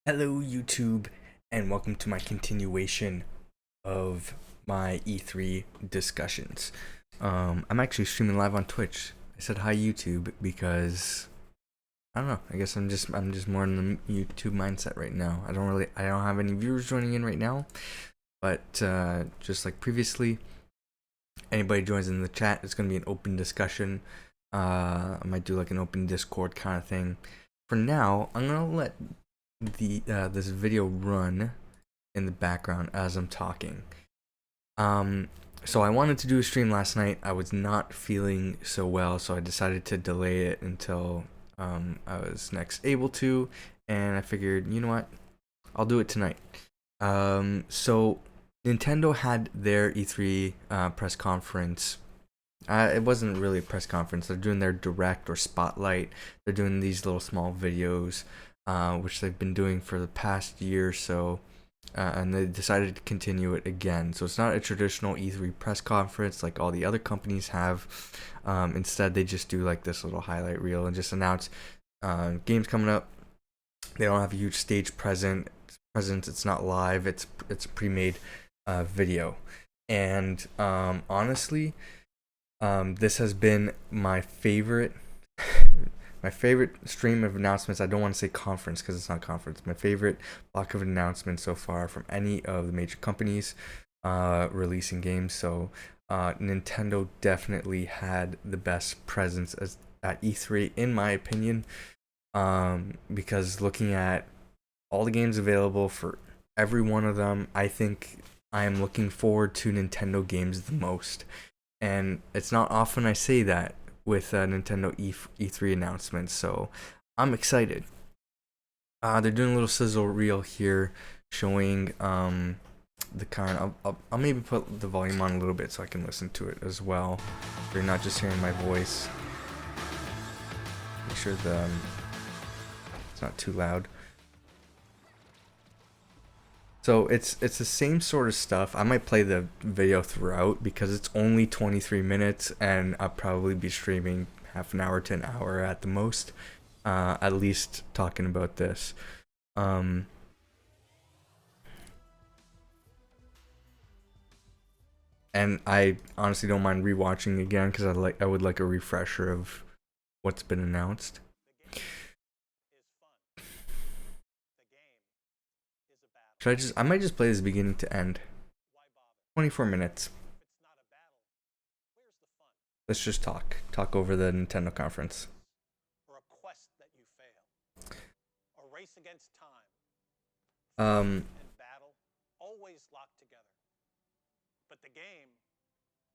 Hello YouTube, and welcome to my continuation of my E3 discussions. I'm actually streaming live on Twitch. I said hi YouTube because I don't know. I guess I'm just more in the YouTube mindset right now. I don't have any viewers joining in right now, but just like previously, anybody joins in the chat, it's gonna be an open discussion. I might do like an open Discord kind of thing. For now, I'm gonna let this video run in the background as I'm talking. So I wanted to do a stream last night. I was not feeling so well, so I decided to delay it until I was next able to, and I figured, you know what, I'll do it tonight. So Nintendo had their E3 press conference. It wasn't really a press conference. They're doing their direct or spotlight. They're doing these little small videos, which they've been doing for the past year or so, and they decided to continue it again. So it's not a traditional E3 press conference like all the other companies have. Instead, they just do like this little highlight reel and just announce games coming up. They don't have a huge stage presence. It's not live. It's a pre-made video, and honestly, this has been my favorite stream of announcements. I don't want to say conference because it's not conference. My favorite block of announcements so far from any of the major companies releasing games. So Nintendo definitely had the best presence at E3 in my opinion, because looking at all the games available for every one of them, I think I am looking forward to Nintendo games the most. And it's not often I say that with Nintendo E3 announcements, so I'm excited. They're doing a little sizzle reel here showing the kind. I'll maybe put the volume on a little bit so I can listen to it as well. If you're not just hearing my voice. Make sure it's not too loud. So it's the same sort of stuff. I might play the video throughout because it's only 23 minutes and I'll probably be streaming half an hour to an hour at the most, at least talking about this. And I honestly don't mind rewatching again because I would like a refresher of what's been announced. I might just play this beginning to end. 24 minutes. Let's just talk over the Nintendo conference. For a quest that you fail. A race against time. And battle always locked together. But the game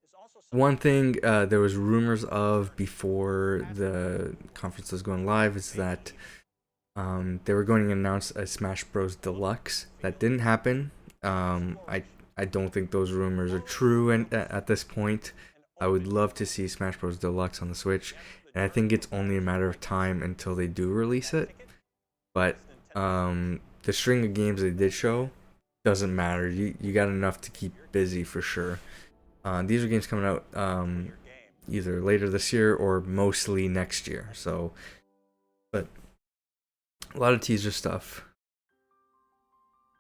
is also one thing there was rumors of before the conference was going live is that they were going to announce a Smash Bros. Deluxe. That didn't happen. I don't think those rumors are true at this point. I would love to see Smash Bros. Deluxe on the Switch, and I think it's only a matter of time until they do release it. But the string of games they did show doesn't matter. You got enough to keep busy for sure. These are games coming out either later this year or mostly next year. So, but a lot of teaser stuff.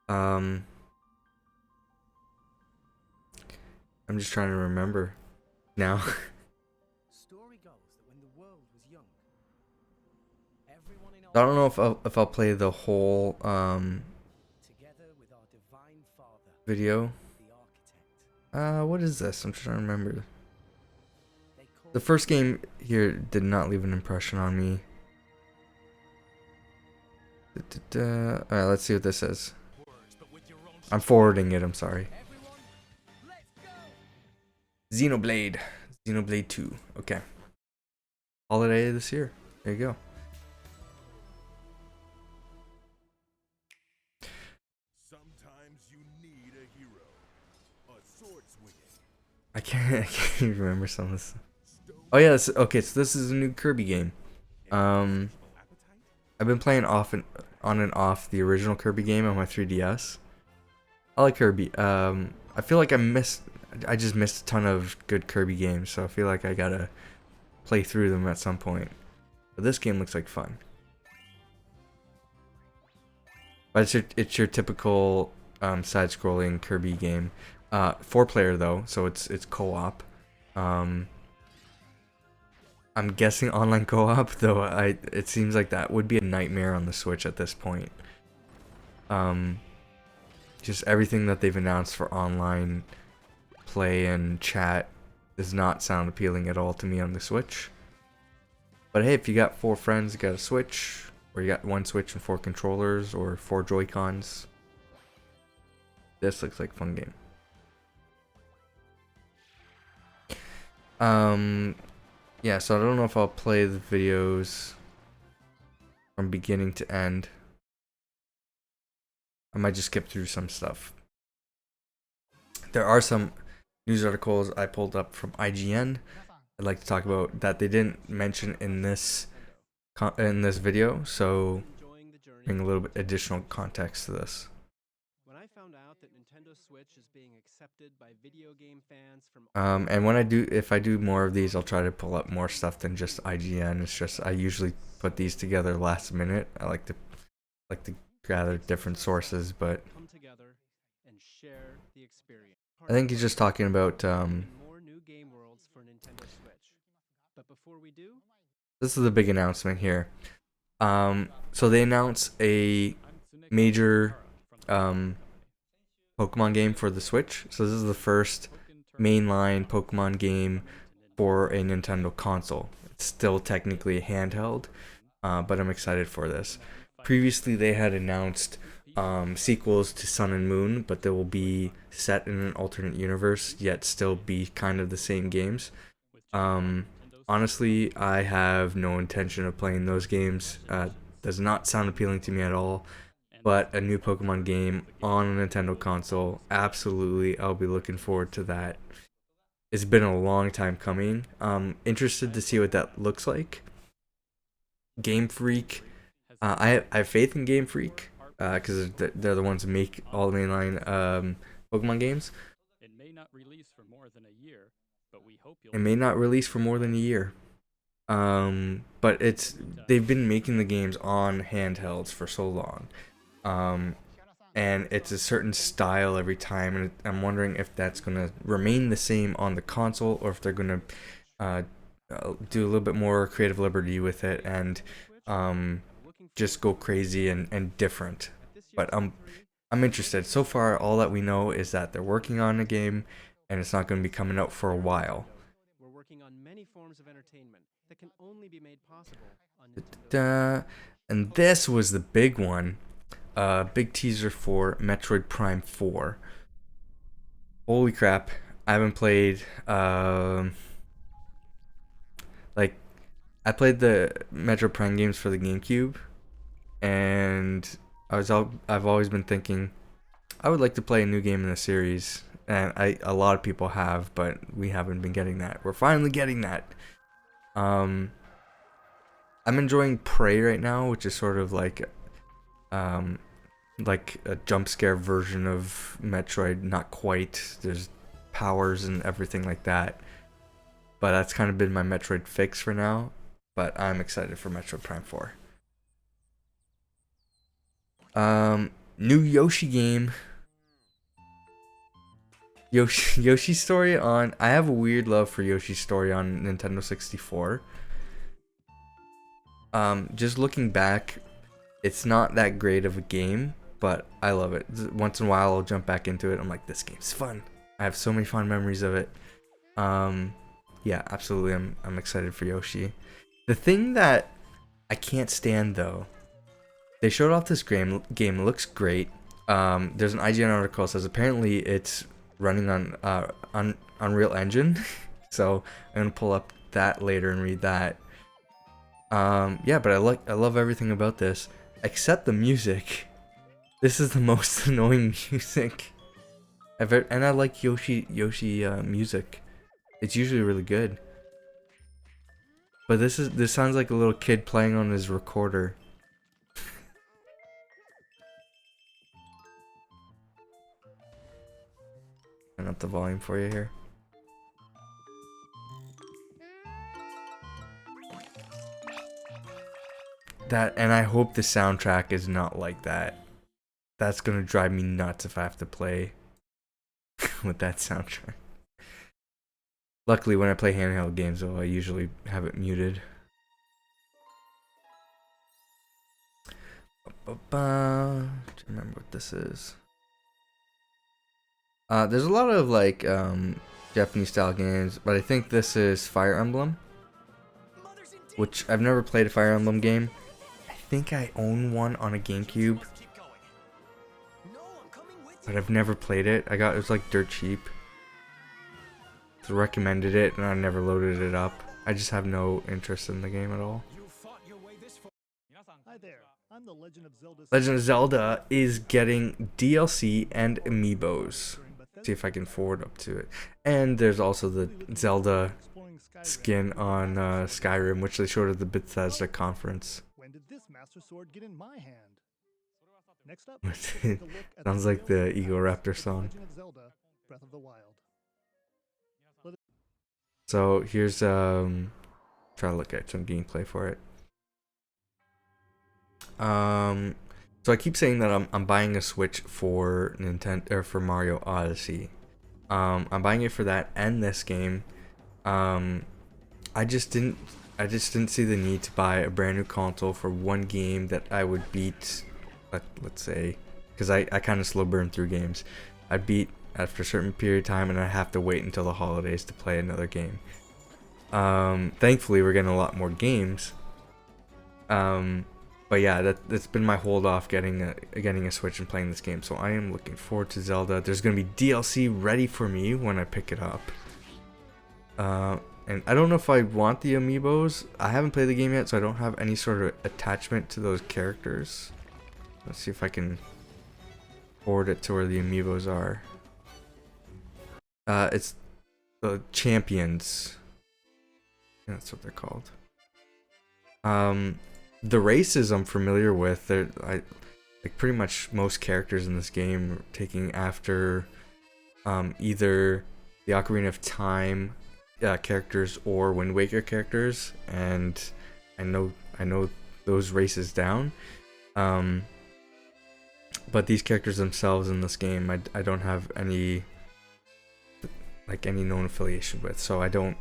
I'm just trying to remember now. Story goes that when the world was young, I don't know if I'll play the whole together with our divine father, video. What is this? I'm trying to remember. The first game here did not leave an impression on me. Alright, let's see what this is. I'm forwarding it, I'm sorry. Xenoblade 2. Okay. Holiday this year. There you go. Sometimes you need a hero. A sword swinging. I can't even remember some of this. Oh yeah, okay, so this is a new Kirby game. I've been playing on and off the original Kirby game on my 3DS. I like Kirby. I feel like I just missed a ton of good Kirby games, so I feel like I gotta play through them at some point. But this game looks like fun. but it's your typical side-scrolling Kirby game. 4-player though, so it's co-op. I'm guessing online co-op, though. It seems like that would be a nightmare on the Switch at this point. Just everything that they've announced for online play and chat does not sound appealing at all to me on the Switch. But hey, if you got 4 friends, you got a Switch, or you got 1 Switch and 4 controllers, or 4 Joy-Cons, this looks like a fun game. Yeah, so I don't know if I'll play the videos from beginning to end. I might just skip through some stuff. There are some news articles I pulled up from IGN I'd like to talk about that they didn't mention in this video, so bring a little bit additional context to this. When I found out that Nintendo Switch is being accepted by video game fans from and if I do more of these, I'll try to pull up more stuff than just IGN. It's just I usually put these together last minute. I like to gather different sources, but come together and share the experience. I think he's just talking about more new game worlds for Nintendo Switch. But before we do, this is the big announcement here. So they announced a major Pokemon game for the Switch. So this is the first mainline Pokemon game for a Nintendo console. It's still technically a handheld, but I'm excited for this. Previously, they had announced sequels to Sun and Moon, but they will be set in an alternate universe, yet still be kind of the same games. Honestly, I have no intention of playing those games. Does not sound appealing to me at all. But a new Pokemon game on a Nintendo console, absolutely, I'll be looking forward to that. It's been a long time coming. Interested to see what that looks like. Game Freak, I have faith in Game Freak because they're the ones who make all the mainline Pokemon games. It may not release for more than a year, but we hope you'll. It may not release for more than a year. But they've been making the games on handhelds for so long. And it's a certain style every time, and I'm wondering if that's going to remain the same on the console, or if they're going to do a little bit more creative liberty with it and just go crazy and different. But I'm interested. So far, all that we know is that they're working on a game, and it's not going to be coming out for a while. we're working on many forms of entertainment that can only be made possible on Nintendo. And this was the big one. Big teaser for Metroid Prime 4. Holy crap. I haven't played, I played the Metroid Prime games for the GameCube, and I've always been thinking I would like to play a new game in the series, and a lot of people have, but we haven't been getting that. We're finally getting that. I'm enjoying Prey right now, which is sort of like a jump scare version of Metroid. Not quite. There's powers and everything like that. But that's kind of been my Metroid fix for now. But I'm excited for Metroid Prime 4. New Yoshi game. Yoshi's Story on. I have a weird love for Yoshi's Story on Nintendo 64. Just looking back, it's not that great of a game, but I love it. Once in a while, I'll jump back into it. I'm like, this game's fun. I have so many fond memories of it. Yeah, absolutely. I'm excited for Yoshi. The thing that I can't stand though, they showed off this game. It looks great. There's an IGN article that says apparently it's running on Unreal Engine. So I'm gonna pull up that later and read that. Yeah, but I love everything about this except the music. This is the most annoying music ever, and I like Yoshi music. It's usually really good. But this sounds like a little kid playing on his recorder. Turn up the volume for you here. And I hope the soundtrack is not like that. that's gonna drive me nuts if I have to play with that soundtrack. Luckily, when I play handheld games, though, I usually have it muted. To remember what this is. There's a lot of like Japanese style games, but I think this is Fire Emblem, which I've never played a Fire Emblem game. I think I own one on a GameCube, but I've never played it. It was like dirt cheap. So recommended it, and I never loaded it up. I just have no interest in the game at all. Hi there. I'm the Legend of Zelda. Legend of Zelda is getting DLC and amiibos. See if I can forward up to it. And there's also the Zelda skin on Skyrim, which they showed at the Bethesda conference. When did this Master Sword get in my hand? Next up, Sounds like the Egoraptor song. Legend of Zelda, Breath of the Wild. So here's try to look at some gameplay for it. So I keep saying that I'm buying a Switch for Nintendo or for Mario Odyssey. I'm buying it for that and this game. I just didn't see the need to buy a brand new console for one game that I would beat. Let's say, because I kind of slow burn through games. I beat after a certain period of time, and I have to wait until the holidays to play another game. Thankfully, we're getting a lot more games. But yeah, that's been my hold off getting a Switch and playing this game. So I am looking forward to Zelda. There's gonna be DLC ready for me when I pick it up. And I don't know if I want the amiibos. I haven't played the game yet, so I don't have any sort of attachment to those characters. Let's see if I can forward it to where the amiibos are. It's the champions. That's what they're called. The races I'm familiar with. Like pretty much most characters in this game are taking after either the Ocarina of Time characters or Wind Waker characters, and I know those races down. But these characters themselves in this game, I don't have any known affiliation with, so I don't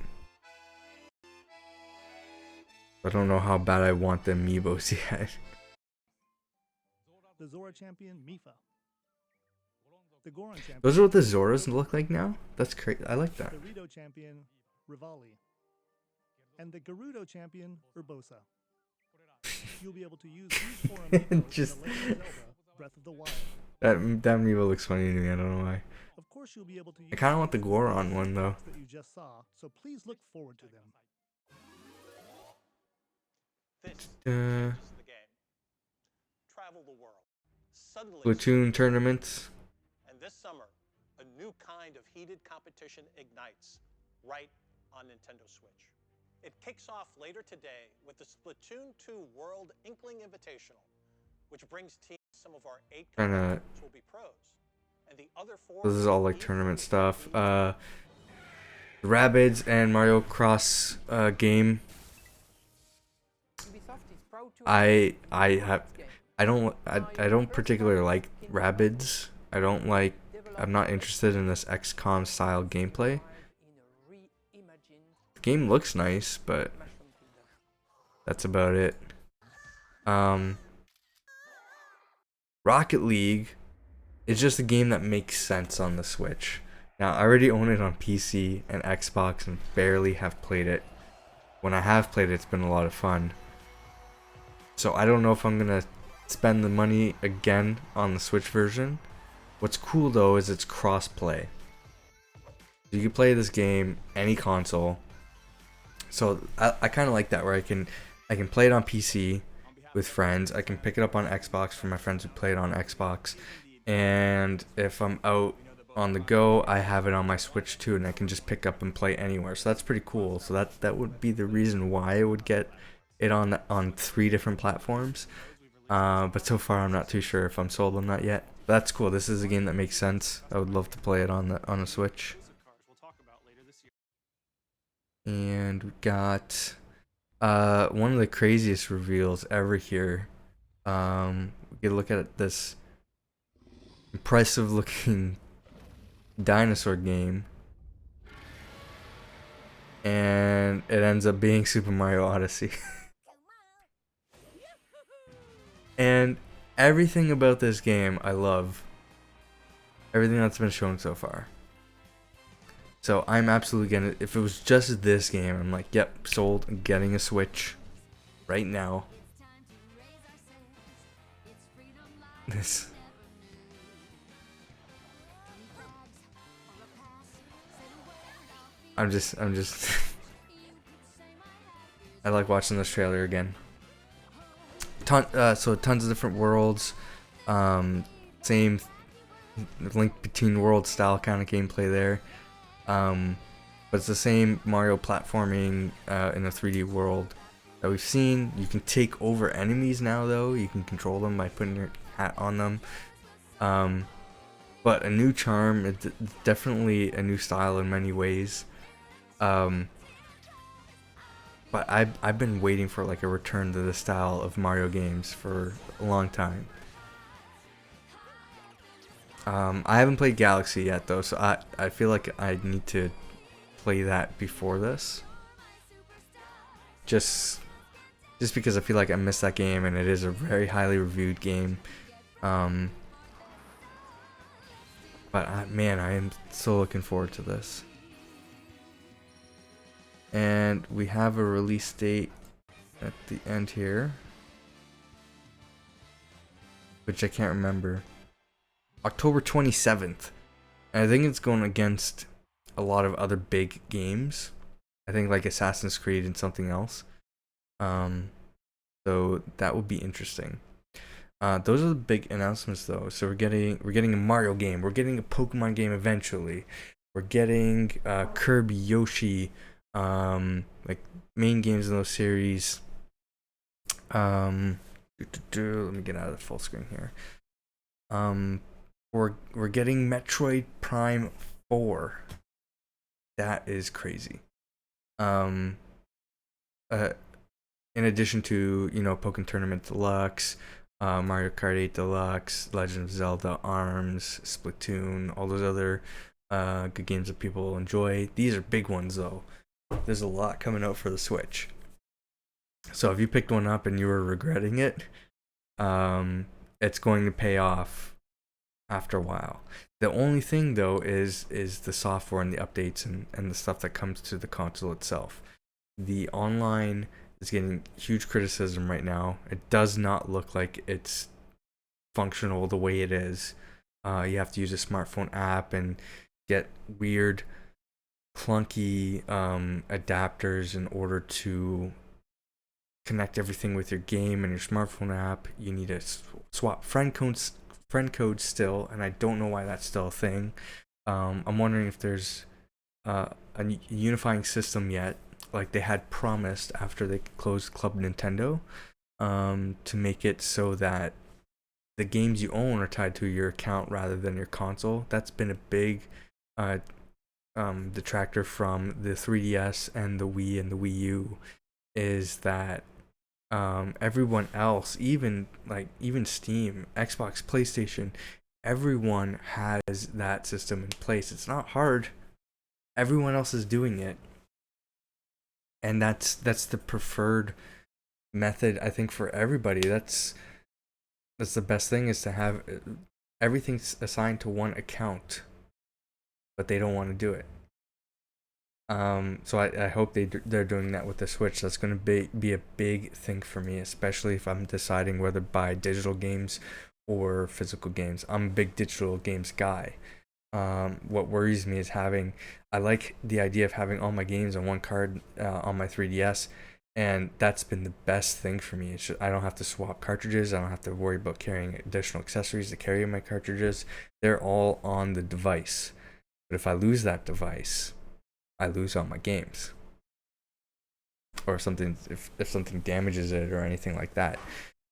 know how bad I want the amiibos yet. The Zora champion, Mifa. The Goron champion. Those are what the Zoras look like now? That's great. I like that. The Rito champion, Rivali. And the Gerudo champion, Urbosa. You'll be able to use these four amiibos Just- in The Legend of Zelda, Breath of the Wild. That amiibo looks funny to me. I don't know why. Of course, you'll be able to use I kind of want the Goron one though. that you just saw, so please look forward to them. This Uh, is the game. Travel the world. Suddenly, Platoon tournaments. and this summer, a new kind of heated competition ignites right on Nintendo Switch. It kicks off later today with the Splatoon 2 World Inkling Invitational, which brings teams some of our 8 Kinda- competitors will be pros, and the other 4 This is all like tournament stuff. Rabbids and Mario Cross game. I don't particularly like Rabbids. I'm not interested in this XCOM style gameplay. The game looks nice, but that's about it. Rocket League is just a game that makes sense on the Switch. Now, I already own it on PC and Xbox and barely have played it. When I have played it, it's been a lot of fun. So I don't know if I'm going to spend the money again on the Switch version. What's cool though is it's cross-play. You can play this game any console. So I kind of like that, where I can play it on PC with friends. I can pick it up on Xbox for my friends who play it on Xbox. And if I'm out on the go, I have it on my Switch too, and I can just pick up and play anywhere. So that's pretty cool. So that would be the reason why I would get it on 3 different platforms. But so far I'm not too sure if I'm sold on that yet. But that's cool. This is a game that makes sense. I would love to play it on the Switch. And we got one of the craziest reveals ever here. We get a look at this impressive looking dinosaur game, and it ends up being Super Mario Odyssey. And everything about this game I love. Everything that's been shown so far. So I'm absolutely gonna, if it was just this game, I'm like, yep, sold. I'm getting a Switch right now. This. I'm just I like watching this trailer again. So tons of different worlds. Same link between world style kind of gameplay there. But it's the same Mario platforming in a 3D world that we've seen. You can take over enemies now, though. You can control them by putting your hat on them. But a new charm. It's definitely a new style in many ways. But I've been waiting for like a return to the style of Mario games for a long time. I haven't played Galaxy yet though, so I feel like I need to play that before this. Just because I feel like I missed that game, and it is a very highly reviewed game. But man, I am so looking forward to this. And we have a release date at the end here, which I can't remember. October 27th. And I think it's going against a lot of other big games. I think like Assassin's Creed and something else. So that would be interesting. Those are the big announcements though. So we're getting a Mario game. We're getting a Pokemon game eventually. We're getting Kirby, Yoshi, like main games in those series. Let me get out of the full screen here. We're getting Metroid Prime 4. That is crazy. In addition to, Pokken Tournament Deluxe, Mario Kart 8 Deluxe, Legend of Zelda, ARMS, Splatoon, all those other good games that people enjoy. These are big ones though. There's a lot coming out for the Switch. So if you picked one up and you were regretting it, it's going to pay off after a while. The only thing though is the software and the updates and the stuff that comes to the console itself. The online is getting huge criticism right now. It does not look like it's functional the way it is. You have to use a smartphone app and get weird clunky adapters in order to connect everything with your game and your smartphone app. You need to swap friend codes still, and I don't know why that's still a thing. I'm wondering if there's a unifying system yet, like they had promised after they closed Club Nintendo, to make it so that the games you own are tied to your account rather than your console. That's been a big detractor from the 3DS and the Wii and the Wii U, is that everyone else, even Steam, Xbox, PlayStation, everyone has that system in place. It's not hard. Everyone else is doing it, and that's the preferred method, I think, for everybody. That's the best thing, is to have everything assigned to one account, but they don't want to do it. So I hope they're doing that with the Switch. That's going to be a big thing for me, especially if I'm deciding whether to buy digital games or physical games. I'm a big digital games guy. What worries me is I like the idea of having all my games on one card on my 3DS, and that's been the best thing for me. I don't have to swap cartridges. I don't have to worry about carrying additional accessories to carry my cartridges. They're all on the device. But if I lose that device, I lose all my games, or something, if something damages it or anything like that.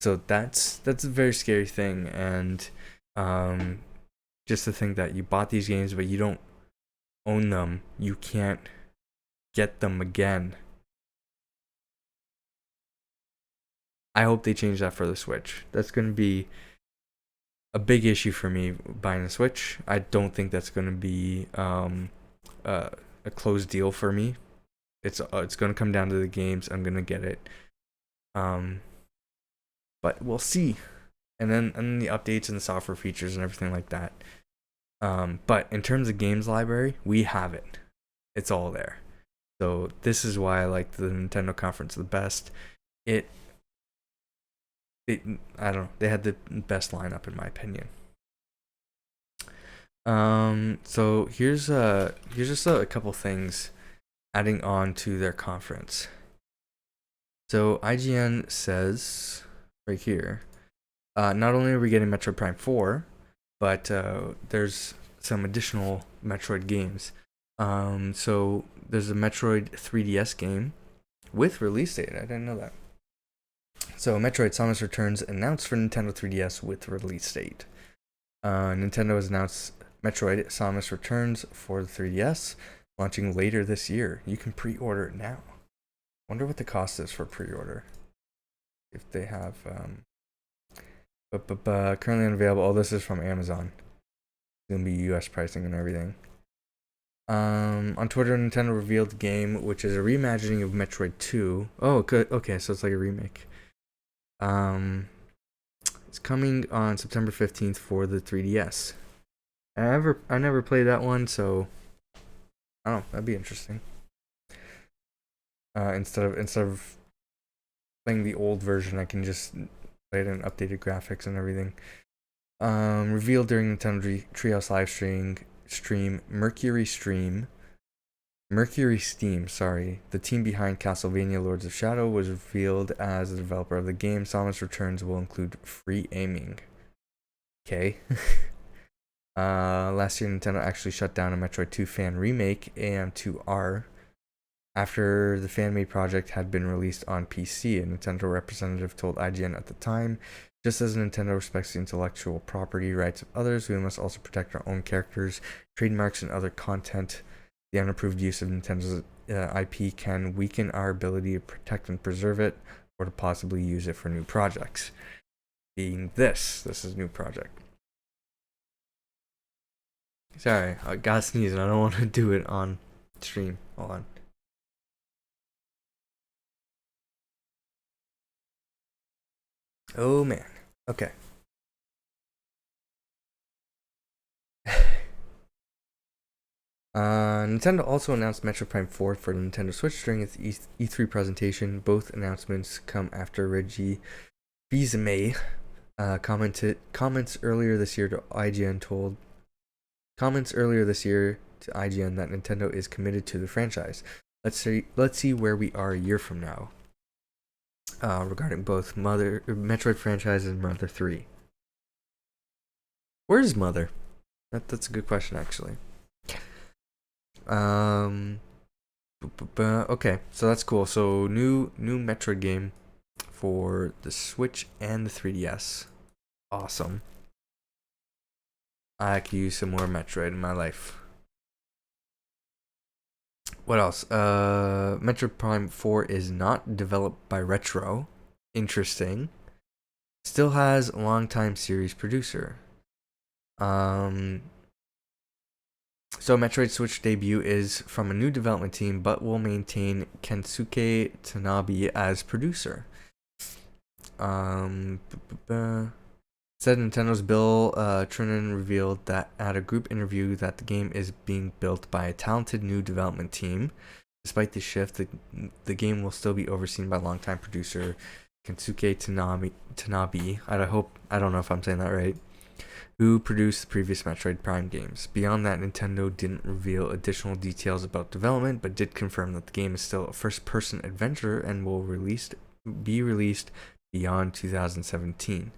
So that's a very scary thing. And just to think that you bought these games but you don't own them, you can't get them again. I hope they change that for the Switch. That's going to be a big issue for me buying a Switch. I don't think that's going to be a closed deal for me. It's going to come down to the games. I'm going to get it. But we'll see. And then the updates and the software features and everything like that. But in terms of games library, we have it. It's all there. So this is why I like the Nintendo conference the best. I don't know. They had the best lineup in my opinion. So here's just a couple things adding on to their conference. So IGN says right here, not only are we getting Metroid Prime 4, but there's some additional Metroid games. So there's a Metroid 3DS game with release date. I didn't know that. So Metroid Samus Returns announced for Nintendo 3DS with release date. Nintendo has announced Metroid Samus Returns for the 3DS, launching later this year. You can pre-order it now. Wonder what the cost is for pre-order. If they have, currently unavailable. Oh, this is from Amazon. It's gonna be US pricing and everything. On Twitter, Nintendo revealed the game, which is a reimagining of Metroid 2. Oh, good. Okay, so it's like a remake. It's coming on September 15th for the 3DS. I never played that one, so I don't know. That'd be interesting. Instead of playing the old version, I can just play it in updated graphics and everything. Revealed during Nintendo Treehouse live stream Mercury Steam, the team behind Castlevania Lords of Shadow was revealed as the developer of the game. Samus Returns will include free aiming. Okay. Last year, Nintendo actually shut down a Metroid 2 fan remake, AM2R, after the fan-made project had been released on PC. A Nintendo representative told IGN at the time, just as Nintendo respects the intellectual property rights of others, we must also protect our own characters, trademarks, and other content. The unapproved use of Nintendo's IP can weaken our ability to protect and preserve it, or to possibly use it for new projects. Being this is a new project. Sorry, I gotta sneeze and I don't want to do it on stream. Hold on. Oh man. Okay. Nintendo also announced Metroid Prime 4 for Nintendo Switch during its E3 presentation. Both announcements come after Reggie Fils-Aimé comments earlier this year to IGN that Nintendo is committed to the franchise. Let's see where we are a year from now. Regarding both Metroid franchise and Mother 3. Where's Mother? That's a good question, actually. Okay, so that's cool. So new Metroid game for the Switch and the 3DS. Awesome. I could use some more Metroid in my life. What else? Metroid Prime 4 is not developed by Retro. Interesting. Still has a longtime series producer. So Metroid Switch debut is from a new development team, but will maintain Kensuke Tanabe as producer. Said Nintendo's Bill Trinan revealed that at a group interview that the game is being built by a talented new development team. Despite the shift, the game will still be overseen by longtime producer Kensuke Tanabe. I don't know if I'm saying that right. Who produced the previous Metroid Prime games. Beyond that, Nintendo didn't reveal additional details about development, but did confirm that the game is still a first-person adventure and will be released beyond 2017.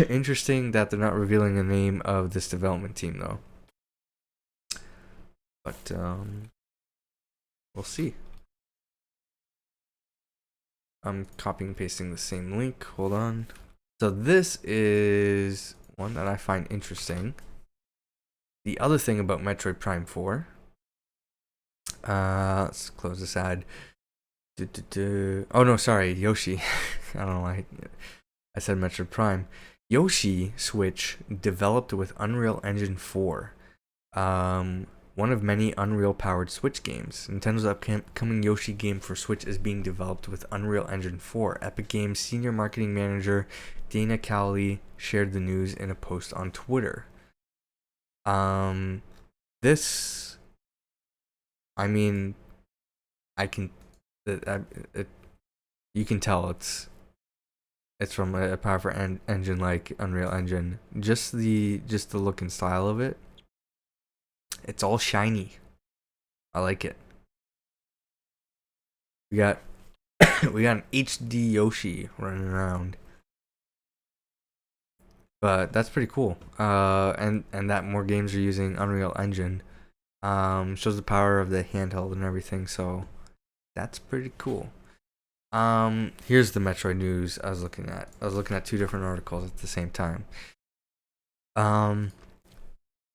Interesting that they're not revealing the name of this development team, though. But we'll see. I'm copying and pasting the same link. Hold on. So this is one that I find interesting. The other thing about Metroid Prime 4. Let's close this ad. Oh no, sorry, Yoshi. I don't know why. I said Metroid Prime. Yoshi Switch, developed with Unreal Engine 4. One of many Unreal-powered Switch games. Nintendo's upcoming Yoshi game for Switch is being developed with Unreal Engine 4. Epic Games senior marketing manager Dana Cowley shared the news in a post on Twitter. This, I mean, I can, you can tell it's from a powerful engine like Unreal Engine. Just the look and style of it. It's all shiny. I like it. We got an HD Yoshi running around. But that's pretty cool. And that more games are using Unreal Engine. Shows the power of the handheld and everything, so that's pretty cool. Here's the Metroid news I was looking at. I was looking at two different articles at the same time.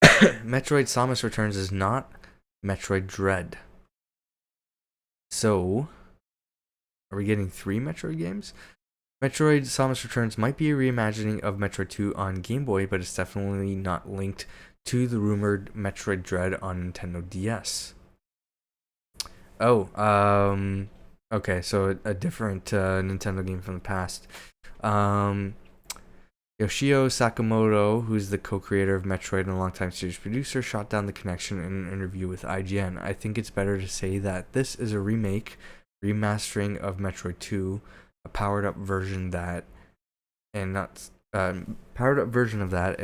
Metroid Samus Returns is not Metroid Dread. So, are we getting 3 Metroid games? Metroid Samus Returns might be a reimagining of Metroid 2 on Game Boy, but it's definitely not linked to the rumored Metroid Dread on Nintendo DS. Oh, okay, so a different Nintendo game from the past. Yoshio Sakamoto, who's the co-creator of Metroid and a longtime series producer, shot down the connection in an interview with IGN. I think it's better to say that this is a remastering of Metroid 2, a powered-up version of that, and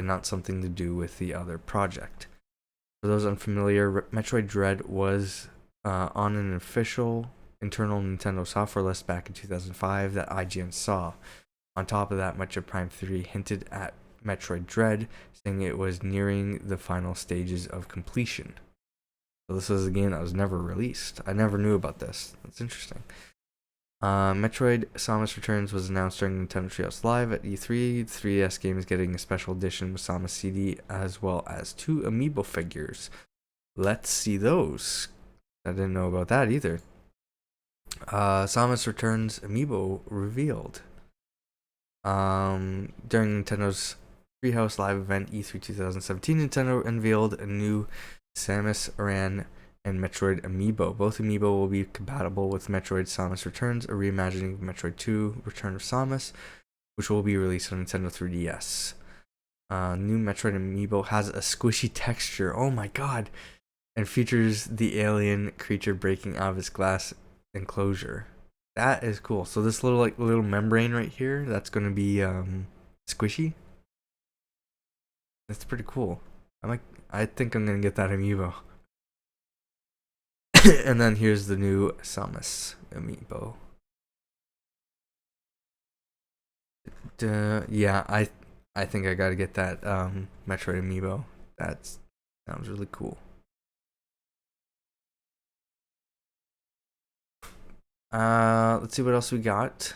not something to do with the other project. For those unfamiliar, Metroid Dread was on an official internal Nintendo software list back in 2005 that IGN saw. On top of that, Metroid Prime 3 hinted at Metroid Dread, saying it was nearing the final stages of completion. So this was a game that was never released. I never knew about this. That's interesting. Metroid Samus Returns was announced during Nintendo Treehouse Live at E3. The 3DS game is getting a special edition with Samus CD as well as 2 amiibo figures. Let's see those. I didn't know about that either. Samus Returns amiibo revealed. During Nintendo's Treehouse Live event E3 2017, Nintendo unveiled a new Samus Aran and Metroid amiibo. Both amiibo will be compatible with Metroid Samus Returns, a reimagining of Metroid 2 Return of Samus, which will be released on Nintendo 3DS. New Metroid amiibo has a squishy texture, oh my god, and features the alien creature breaking out of its glass enclosure. That is cool. So this little membrane right here, that's gonna be squishy. That's pretty cool. I think I'm gonna get that amiibo. And then here's the new Samus amiibo. Yeah, I think I gotta get that Metroid amiibo. That sounds really cool. Let's see what else we got.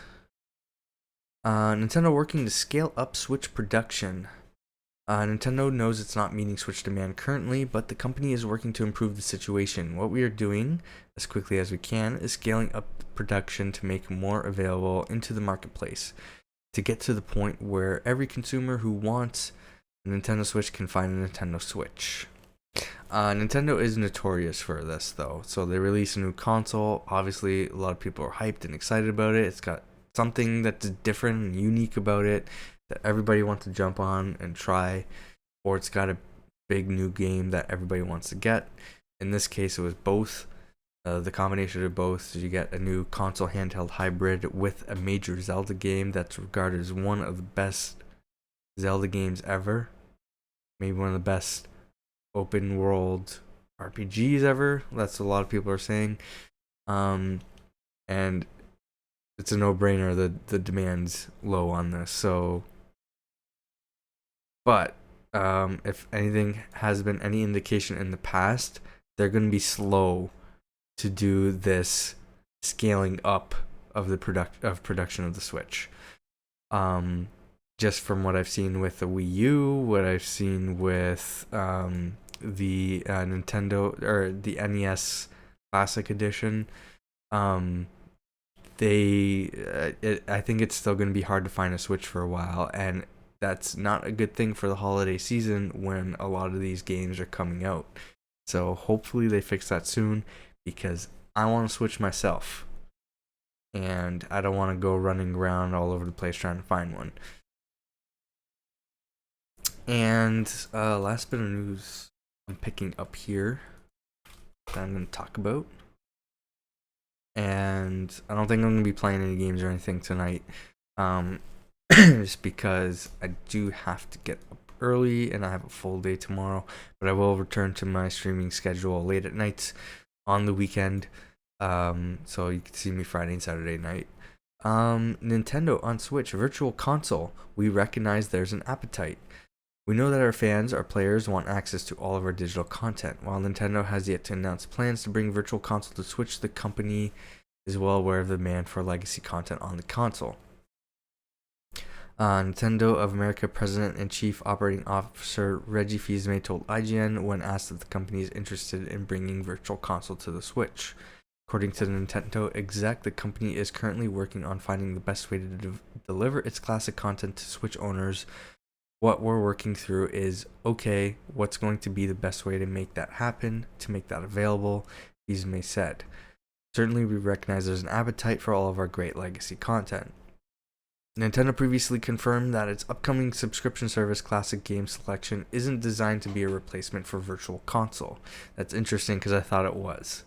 Nintendo working to scale up Switch production. Nintendo knows it's not meeting Switch demand currently, but the company is working to improve the situation. What we are doing, as quickly as we can, is scaling up production to make more available into the marketplace, to get to the point where every consumer who wants a Nintendo Switch can find a Nintendo Switch. Nintendo is notorious for this, though. So they release a new console. Obviously, a lot of people are hyped and excited about it. It's got something that's different and unique about it that everybody wants to jump on and try, or it's got a big new game that everybody wants to get. In this case, it was both. The combination of both. So you get a new console handheld hybrid with a major Zelda game that's regarded as one of the best Zelda games ever. Maybe one of the best open world RPGs ever. That's what a lot of people are saying. And it's a no-brainer. The demand's low on this. So, but if anything has been any indication in the past, they're going to be slow to do this scaling up of the production of the Switch. Just from what I've seen with the Wii U, what I've seen with the Nintendo or the NES Classic Edition, I think it's still going to be hard to find a Switch for a while, and that's not a good thing for the holiday season when a lot of these games are coming out. So hopefully they fix that soon, because I want to Switch myself, and I don't want to go running around all over the place trying to find one. And last bit of news I'm picking up here that I'm going to talk about. And I don't think I'm going to be playing any games or anything tonight. Just because I do have to get up early and I have a full day tomorrow. But I will return to my streaming schedule late at nights on the weekend. So you can see me Friday and Saturday night. Nintendo on Switch Virtual Console. We recognize there's an appetite. We know that our fans, our players, want access to all of our digital content. While Nintendo has yet to announce plans to bring Virtual Console to Switch, the company is well aware of the demand for legacy content on the console. Nintendo of America President and Chief Operating Officer Reggie Fils-Aimé told IGN when asked if the company is interested in bringing Virtual Console to the Switch. According to the Nintendo exec, the company is currently working on finding the best way to deliver its classic content to Switch owners. What we're working through is, okay, what's going to be the best way to make that happen, to make that available, Fils-Aimé said. Certainly, we recognize there's an appetite for all of our great legacy content. Nintendo previously confirmed that its upcoming subscription service Classic Game Selection isn't designed to be a replacement for Virtual Console. That's interesting because I thought it was.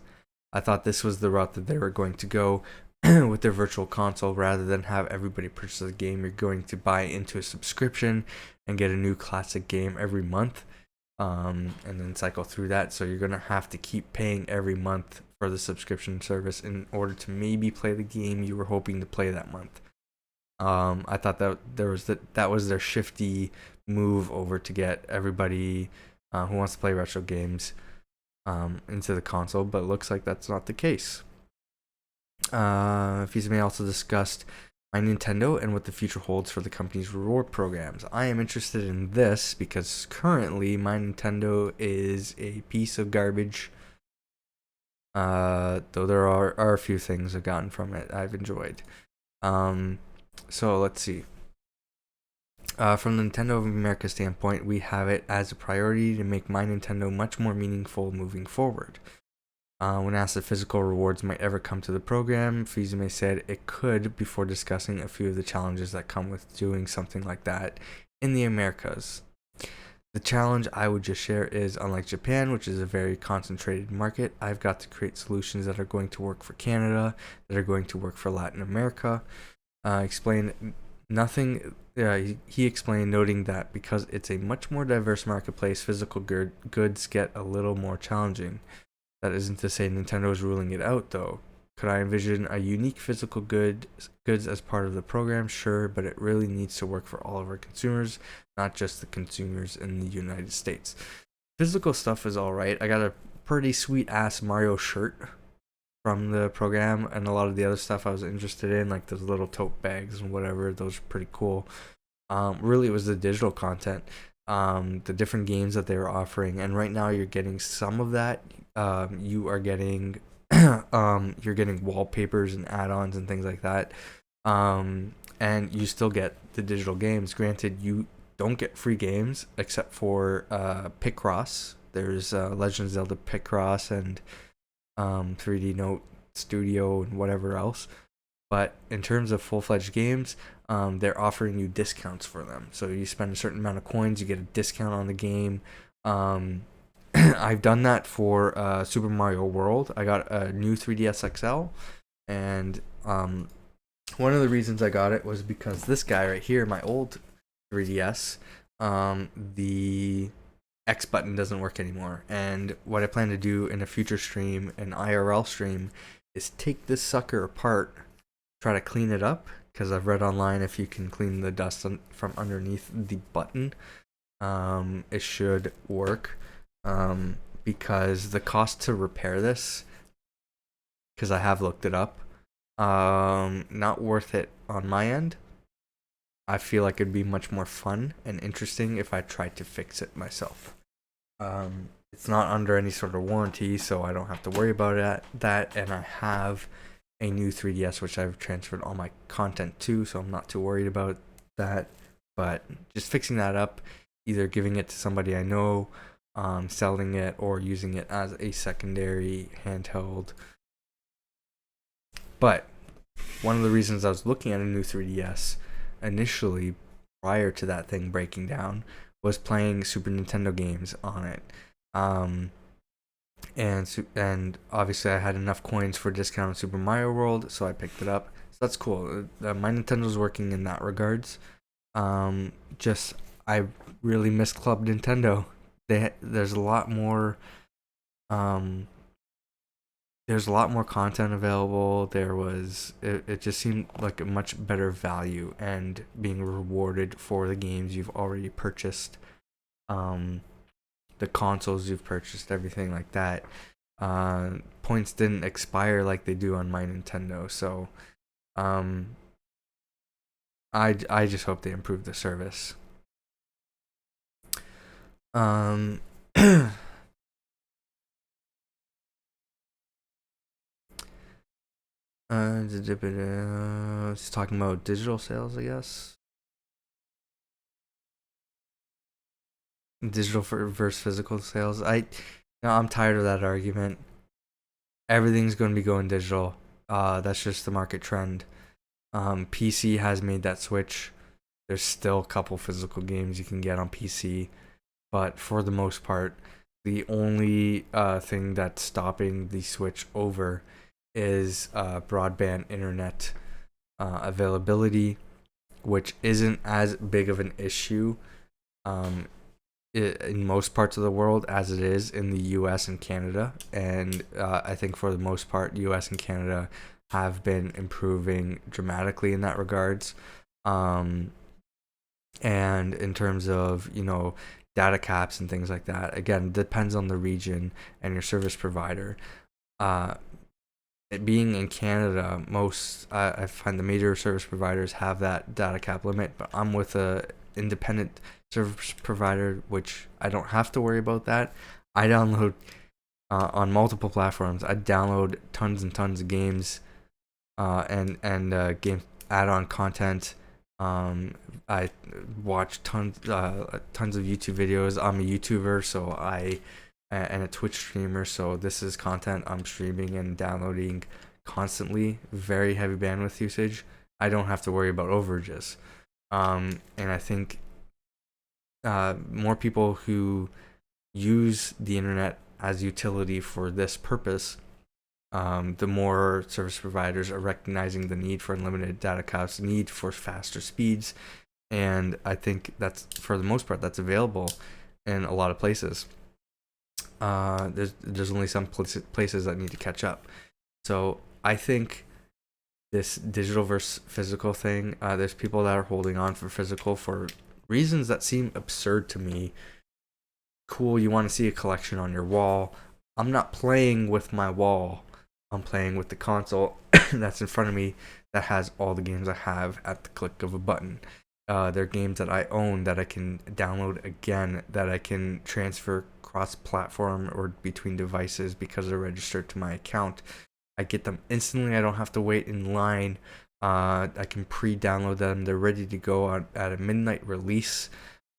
I thought this was the route that they were going to go with their Virtual Console. Rather than have everybody purchase a game, you're going to buy into a subscription and get a new classic game every month, and then cycle through that. So you're going to have to keep paying every month for the subscription service in order to maybe play the game you were hoping to play that month. I thought that was their shifty move over to get everybody who wants to play retro games into the console, but it looks like that's not the case. Fils-Aimé also discussed My Nintendo and what the future holds for the company's reward programs. I am interested in this because currently My Nintendo is a piece of garbage. Though there are a few things I've gotten from it I've enjoyed. So let's see. From the Nintendo of America standpoint, we have it as a priority to make My Nintendo much more meaningful moving forward. When asked if physical rewards might ever come to the program, Fils-Aimé said it could before discussing a few of the challenges that come with doing something like that in the Americas. The challenge I would just share is, unlike Japan, which is a very concentrated market, I've got to create solutions that are going to work for Canada, that are going to work for Latin America. He explained, noting that because it's a much more diverse marketplace, physical goods get a little more challenging. That isn't to say Nintendo is ruling it out, though. Could I envision a unique physical goods as part of the program? Sure, but it really needs to work for all of our consumers, not just the consumers in the United States. Physical stuff is alright. I got a pretty sweet ass Mario shirt from the program, and a lot of the other stuff I was interested in, like those little tote bags and whatever, those are pretty cool. Really, it was the digital content, the different games that they were offering, and right now you're getting some of that. You are getting you're getting wallpapers and add-ons and things like that, and you still get the digital games. Granted, you don't get free games except for Picross. There's Legend of Zelda Picross and 3D Note Studio and whatever else. But in terms of full-fledged games, they're offering you discounts for them. So you spend a certain amount of coins, you get a discount on the game. I've done that for Super Mario World. I got a new 3DS XL, and one of the reasons I got it was because this guy right here, my old 3DS, the X button doesn't work anymore. And what I plan to do in a future stream, an IRL stream, is take this sucker apart, try to clean it up, because I've read online if you can clean the dust from underneath the button, it should work. Because the cost to repair this, because I have looked it up, not worth it on my end. I feel like it'd be much more fun and interesting if I tried to fix it myself. It's not under any sort of warranty, so I don't have to worry about that, and I have a new 3DS, which I've transferred all my content to, so I'm not too worried about that. But just fixing that up, either giving it to somebody I know, selling it, or using it as a secondary handheld. But one of the reasons I was looking at a new 3DS initially, prior to that thing breaking down, was playing Super Nintendo games on it. And obviously I had enough coins for discount on Super Mario World, so I picked it up. So that's cool. My Nintendo's working in that regards. Just I really miss Club Nintendo. There's a lot more. There's a lot more content available. It just seemed like a much better value and being rewarded for the games you've already purchased, the consoles you've purchased, everything like that. Points didn't expire like they do on my Nintendo, so I just hope they improve the service. It's talking about digital sales, I guess. Digital versus physical sales. I'm tired of that argument. Everything's going to be going digital. That's just the market trend. PC has made that switch. There's still a couple physical games you can get on PC, but for the most part, the only thing that's stopping the switch over is broadband internet availability, which isn't as big of an issue in most parts of the world as it is in the US and Canada. And I think for the most part, US and Canada have been improving dramatically in that regards. And in terms of, data caps and things like that, again, depends on the region and your service provider. It being in Canada, I find the major service providers have that data cap limit, but I'm with a independent service provider, which I don't have to worry about that. I download on multiple platforms. I download tons and tons of games, and game add-on content. I watch tons of YouTube videos. I'm a YouTuber, so and a Twitch streamer, so this is content I'm streaming and downloading constantly. Very heavy bandwidth usage. I don't have to worry about overages. And I think more people who use the internet as utility for this purpose, the more service providers are recognizing the need for unlimited data caps, need for faster speeds, and I think that's, for the most part, that's available in a lot of places. There's only some places that need to catch up. So I think this digital versus physical thing, there's people that are holding on for physical for reasons that seem absurd to me. Cool, you want to see a collection on your wall. I'm not playing with my wall. I'm playing with the console that's in front of me that has all the games I have at the click of a button. They're games that I own that I can download again, that I can transfer cross-platform or between devices because they're registered to my account. I get them instantly. I don't have to wait in line. I can pre-download them. They're ready to go at a midnight release.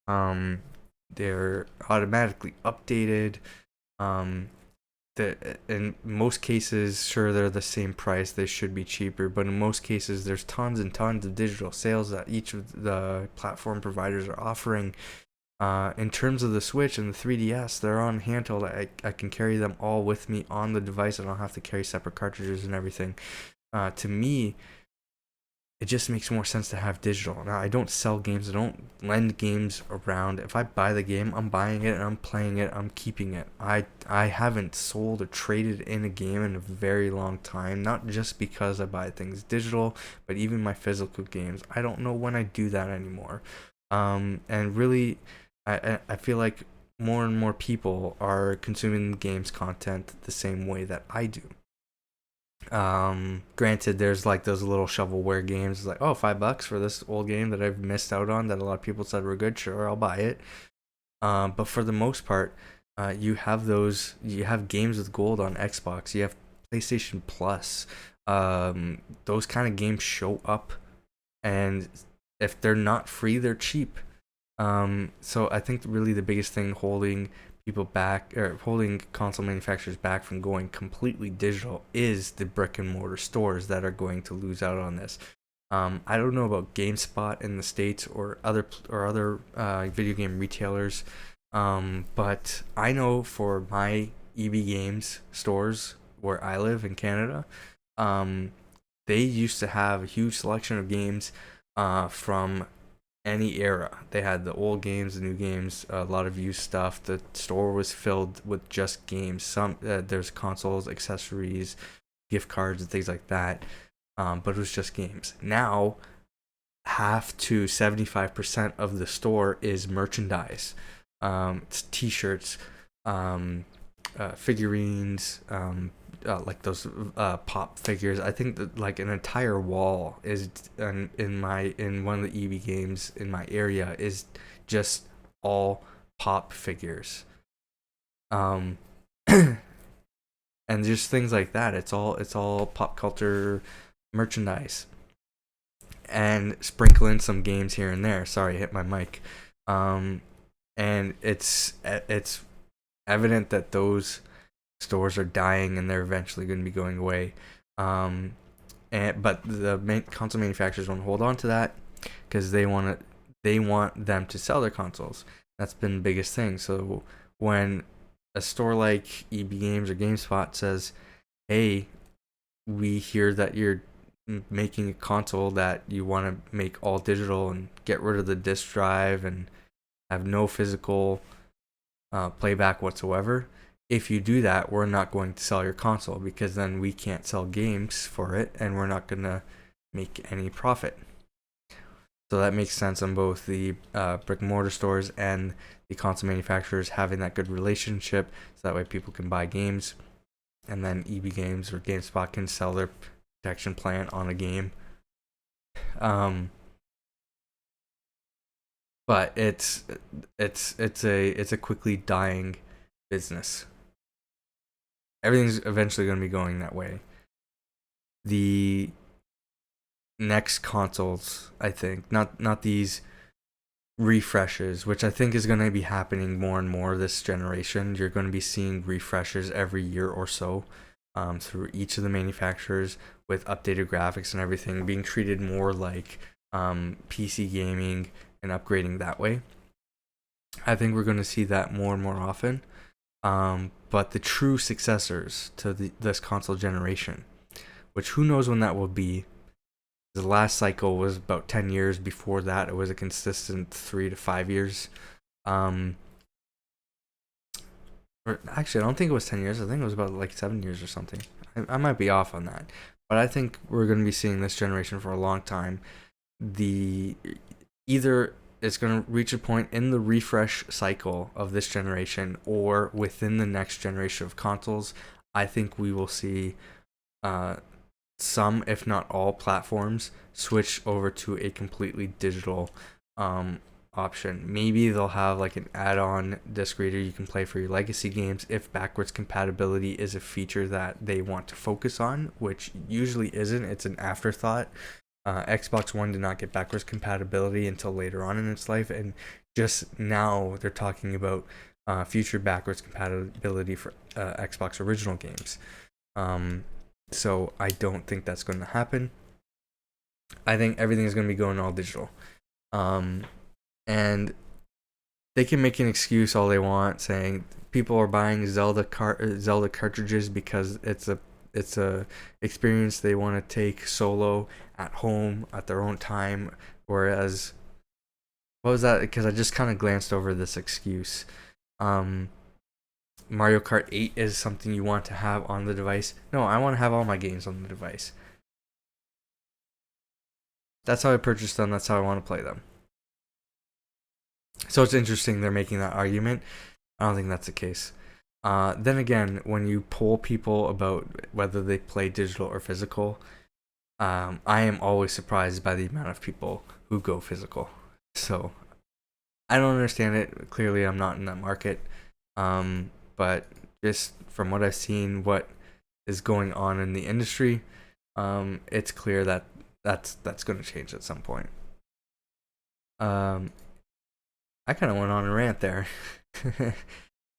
They're automatically updated. In most cases, sure, they're the same price. They should be cheaper, but in most cases, there's tons and tons of digital sales that each of the platform providers are offering. In terms of the Switch and the 3DS, they're on handheld. I can carry them all with me on the device. I don't have to carry separate cartridges and everything. To me, it just makes more sense to have digital. Now, I don't sell games. I don't lend games around. If I buy the game, I'm buying it and I'm playing it. I'm keeping it. I haven't sold or traded in a game in a very long time. Not just because I buy things digital, but even my physical games. I don't know when I do that anymore. And really, I feel like more and more people are consuming games content the same way that I do. Granted, there's like those little shovelware games. It's like, oh, $5 for this old game that I've missed out on that a lot of people said were good. Sure, I'll buy it. But for the most part, you have games with gold on Xbox. You have PlayStation Plus. those kind of games show up, and if they're not free, they're cheap. So I think really the biggest thing holding people back, or holding console manufacturers back from going completely digital, is the brick and mortar stores that are going to lose out on this. I don't know about GameSpot in the States or other video game retailers, but I know for my EB Games stores where I live in Canada, they used to have a huge selection of games from any era. They had the old games, the new games, a lot of used stuff. The store was filled with just games. There's consoles, accessories, gift cards, and things like that. But it was just games. Now, half to 75% of the store is merchandise. It's T-shirts, figurines, like those pop figures. I think that like an entire wall is in one of the EB games in my area is just all pop figures. And just things like that. It's all pop culture merchandise, and sprinkle in some games here and there. Sorry, I hit my mic. And it's evident that those stores are dying and they're eventually going to be going away. But the console manufacturers want to hold on to that because they want them to sell their consoles. That's been the biggest thing. So when a store like EB Games or GameSpot says, "Hey, we hear that you're making a console that you want to make all digital and get rid of the disc drive and have no physical playback whatsoever. If you do that, we're not going to sell your console because then we can't sell games for it and we're not going to make any profit." So that makes sense on both the brick and mortar stores and the console manufacturers having that good relationship, so that way people can buy games, and then EB Games or GameSpot can sell their protection plan on a game. But it's a quickly dying business. Everything's eventually going to be going that way. The next consoles, I think, not these refreshes, which I think is going to be happening more and more this generation. You're going to be seeing refreshes every year or so through each of the manufacturers with updated graphics and everything, being treated more like PC gaming and upgrading that way. I think we're going to see that more and more often. But the true successors to this console generation, which who knows when that will be. The last cycle was about 10 years. Before that, it was a consistent 3 to 5 years. Or actually, I don't think it was 10 years. I think it was about like 7 years or something. I might be off on that. But I think we're going to be seeing this generation for a long time. Either it's going to reach a point in the refresh cycle of this generation or within the next generation of consoles. I think we will see some, if not all, platforms switch over to a completely digital option. Maybe they'll have like an add-on disc reader you can play for your legacy games if backwards compatibility is a feature that they want to focus on, which usually isn't. It's an afterthought. Xbox One did not get backwards compatibility until later on in its life, and just now they're talking about future backwards compatibility for Xbox original games. So I don't think that's going to happen. I think everything is going to be going all digital. And they can make an excuse all they want, saying people are buying Zelda cartridges because it's a experience they want to take solo at home at their own time. Whereas, what was that? Because I just kind of glanced over this excuse. Mario Kart 8 is something you want to have on the device. No, I want to have all my games on the device. That's how I purchased them. That's how I want to play them. So it's interesting they're making that argument. I don't think that's the case. Then again, when you poll people about whether they play digital or physical, I am always surprised by the amount of people who go physical. So I don't understand it. Clearly, I'm not in that market. But just from what I've seen, what is going on in the industry, it's clear that that's going to change at some point. I kind of went on a rant there.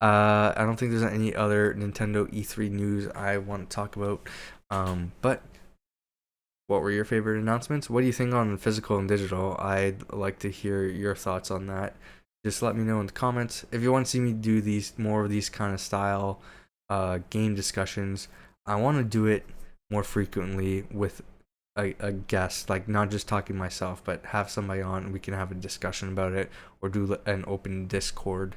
I don't think there's any other Nintendo E3 news I want to talk about. But what were your favorite announcements? What do you think on physical and digital? I'd like to hear your thoughts on that. Just let me know in the comments. If you want to see me do more of these kind of style game discussions, I want to do it more frequently with a guest, like not just talking myself, but have somebody on and we can have a discussion about it, or do an open Discord,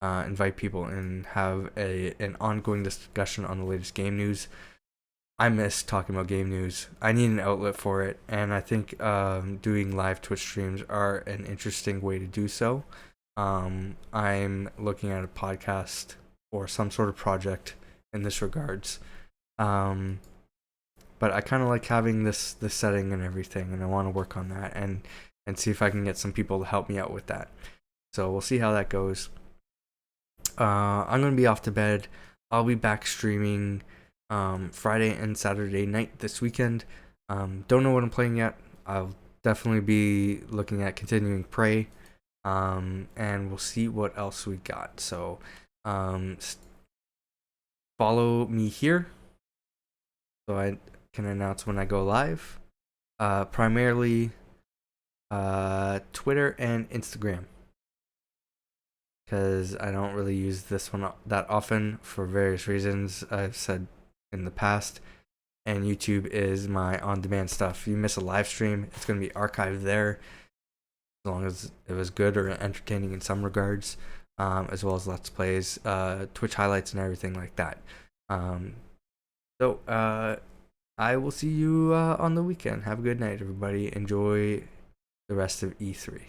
invite people and have an ongoing discussion on the latest game news. I miss talking about game news. I need an outlet for it, and I think doing live Twitch streams are an interesting way to do so. I'm looking at a podcast or some sort of project in this regards. But I kind of like having this setting and everything, and I want to work on that and see if I can get some people to help me out with that. So we'll see how that goes. I'm gonna be off to bed. I'll be back streaming Friday and Saturday night this weekend. Don't know what I'm playing yet. I'll definitely be looking at continuing Prey, and we'll see what else we got. So follow me here so I can announce when I go live. Primarily Twitter and Instagram, because I don't really use this one that often for various reasons I've said in the past. And YouTube is my on-demand stuff. If you miss a live stream, it's going to be archived there, as long as it was good or entertaining in some regards, as well as Let's Plays, Twitch highlights, and everything like that. So I will see you on the weekend. Have a good night, everybody. Enjoy the rest of E3.